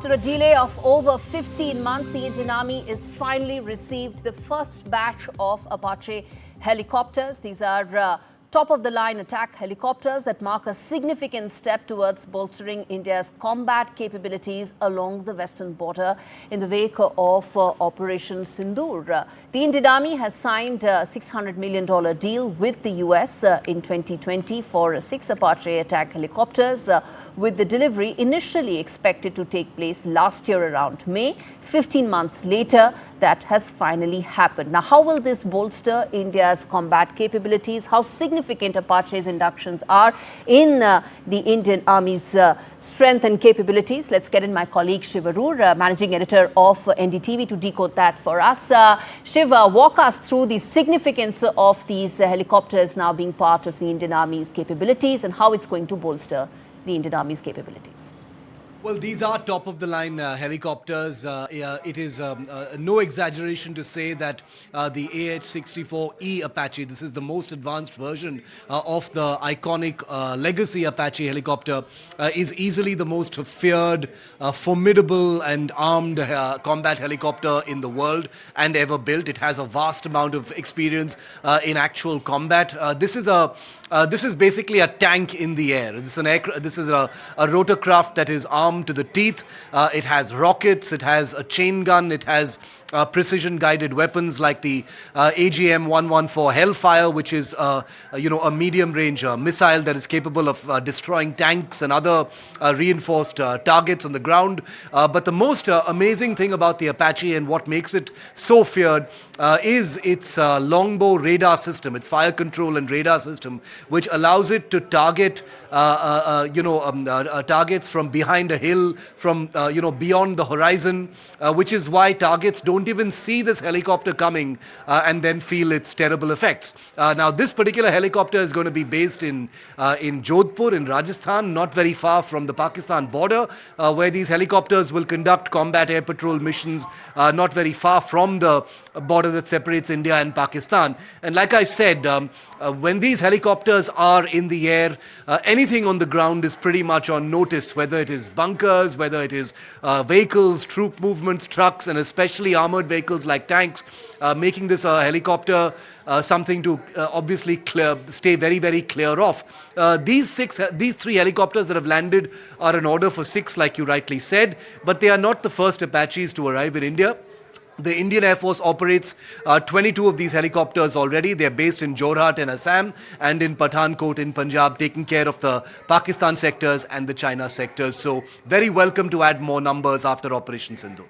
After a delay of over 15 months, the Indian Army is finally received the first batch of Apache helicopters. These are top-of-the-line attack helicopters that mark a significant step towards bolstering India's combat capabilities along the western border in the wake of Operation Sindoor. The Indian Army has signed a $600 million deal with the US in 2020 for 6 Apache attack helicopters, with the delivery initially expected to take place last year around May. 15 months later, that has finally happened. Now, how will this bolster India's combat capabilities? How significant Apache's inductions are in the Indian Army's strength and capabilities? Let's get in my colleague Shiv Arur, managing editor of NDTV, to decode that for us. Shiv, walk us through the significance of these helicopters now being part of the Indian Army's capabilities and how it's going to bolster the Indian Army's capabilities. Well, these are top-of-the-line helicopters. It is no exaggeration to say that the AH-64E Apache, this is the most advanced version of the iconic legacy Apache helicopter, is easily the most feared, formidable and armed combat helicopter in the world and ever built. It has a vast amount of experience in actual combat. This is basically a tank in the air. This is a rotorcraft that is armed to the teeth. It has rockets, it has a chain gun, it has precision guided weapons like the AGM-114 Hellfire, which is a medium range missile that is capable of destroying tanks and other reinforced targets on the ground. But the most amazing thing about the Apache and what makes it so feared is its longbow radar system, its fire control and radar system, which allows it to target targets from behind a hill, from beyond the horizon, which is why targets don't even see this helicopter coming and then feel its terrible effects. Now, this particular helicopter is going to be based in Jodhpur in Rajasthan, not very far from the Pakistan border, where these helicopters will conduct combat air patrol missions not very far from the border that separates India and Pakistan. And like I said, when these helicopters are in the air, anything on the ground is pretty much on notice, whether it is bunkers, whether it is vehicles, troop movements, trucks, and especially armored vehicles like tanks, making this a helicopter something to obviously stay very, very clear of. These 3 helicopters that have landed are an order for 6, like you rightly said, but they are not the first Apaches to arrive in India. The Indian Air Force operates 22 of these helicopters already. They're based in Jorhat in Assam and in Pathankot in Punjab, taking care of the Pakistan sectors and the China sectors. So very welcome to add more numbers after Operation Sindoor.